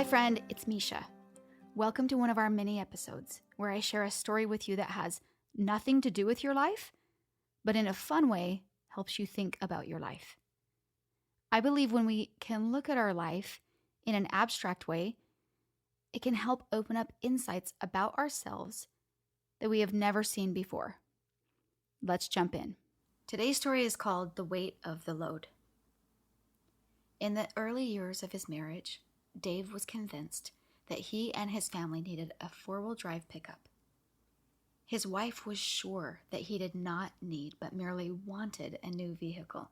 Hi friend, it's Misha. Welcome to one of our mini episodes where I share a story with you that has nothing to do with your life, but in a fun way helps you think about your life. I believe when we can look at our life in an abstract way, it can help open up insights about ourselves that we have never seen before. Let's jump in. Today's story is called The Weight of the Load. In the early years of his marriage, Dave was convinced that he and his family needed a four-wheel drive pickup. His wife was sure that he did not need but merely wanted a new vehicle.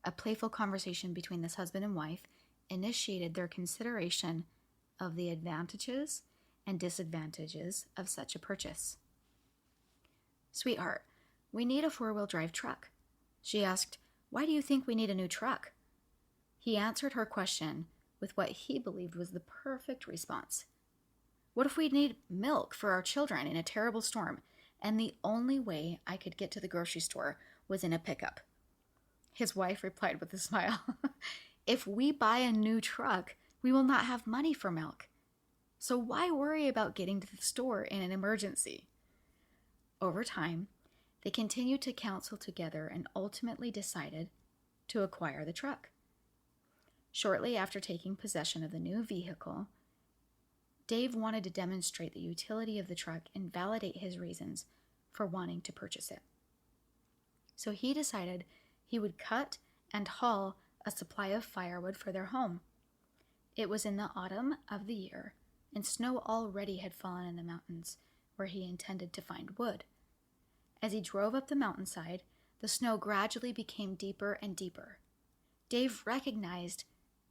A playful conversation between this husband and wife initiated their consideration of the advantages and disadvantages of such a purchase. "Sweetheart, we need a four-wheel drive truck." She asked, "Why do you think we need a new truck?" He answered her question with what he believed was the perfect response. "What if we need milk for our children in a terrible storm, and the only way I could get to the grocery store was in a pickup?" His wife replied with a smile, "If we buy a new truck, we will not have money for milk. So why worry about getting to the store in an emergency?" Over time, they continued to counsel together and ultimately decided to acquire the truck. Shortly after taking possession of the new vehicle, Dave wanted to demonstrate the utility of the truck and validate his reasons for wanting to purchase it. So he decided he would cut and haul a supply of firewood for their home. It was in the autumn of the year, and snow already had fallen in the mountains where he intended to find wood. As he drove up the mountainside, the snow gradually became deeper and deeper. Dave recognized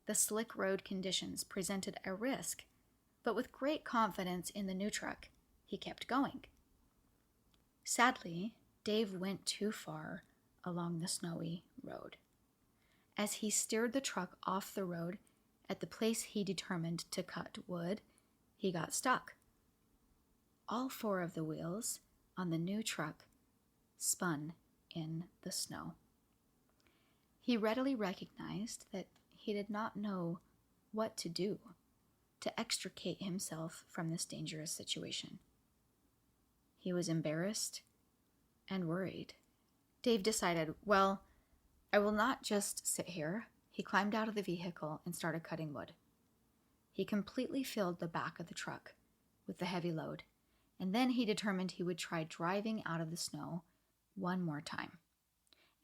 the slick road conditions presented a risk, but with great confidence in the new truck, he kept going. Sadly, Dave went too far along the snowy road. As he steered the truck off the road at the place he determined to cut wood, he got stuck. All four of the wheels on the new truck spun in the snow. He readily recognized that he did not know what to do to extricate himself from this dangerous situation. He was embarrassed and worried. Dave decided, well, I will not just sit here. He climbed out of the vehicle and started cutting wood. He completely filled the back of the truck with the heavy load, and then he determined he would try driving out of the snow one more time.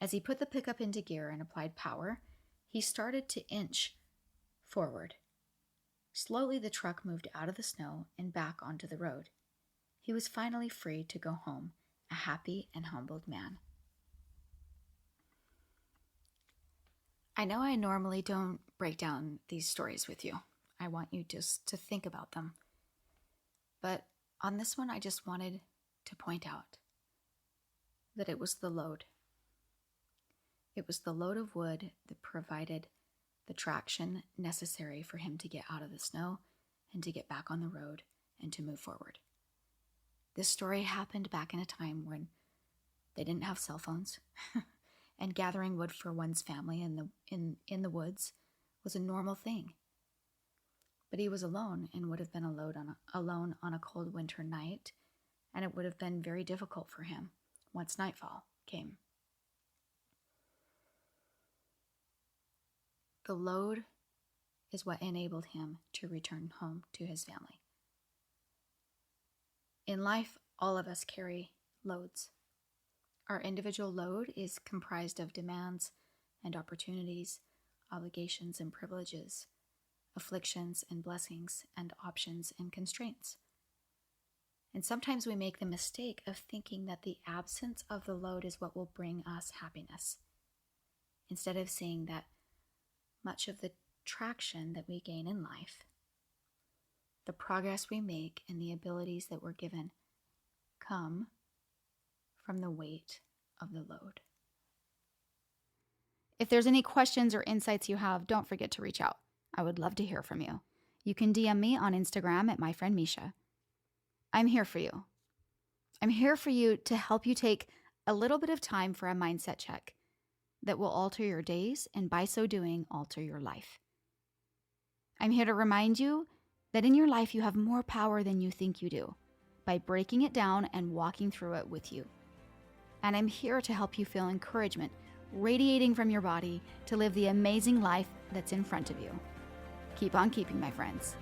As he put the pickup into gear and applied power, he started to inch forward. Slowly, the truck moved out of the snow and back onto the road. He was finally free to go home, a happy and humbled man. I know I normally don't break down these stories with you. I want you just to think about them. But on this one, I just wanted to point out that it was the load. It was the load of wood that provided the traction necessary for him to get out of the snow and to get back on the road and to move forward. This story happened back in a time when they didn't have cell phones and gathering wood for one's family in the woods was a normal thing. But he was alone and would have been alone on a cold winter night, and it would have been very difficult for him once nightfall came. The load is what enabled him to return home to his family. In life, all of us carry loads. Our individual load is comprised of demands and opportunities, obligations and privileges, afflictions and blessings, and options and constraints. And sometimes we make the mistake of thinking that the absence of the load is what will bring us happiness, instead of seeing that much of the traction that we gain in life, the progress we make, and the abilities that we're given come from the weight of the load. If there's any questions or insights you have, don't forget to reach out. I would love to hear from you. You can DM me on Instagram at myfriendmisha. I'm here for you. I'm here for you to help you take a little bit of time for a mindset check that will alter your days and by so doing, alter your life. I'm here to remind you that in your life you have more power than you think you do by breaking it down and walking through it with you. And I'm here to help you feel encouragement radiating from your body to live the amazing life that's in front of you. Keep on keeping, my friends.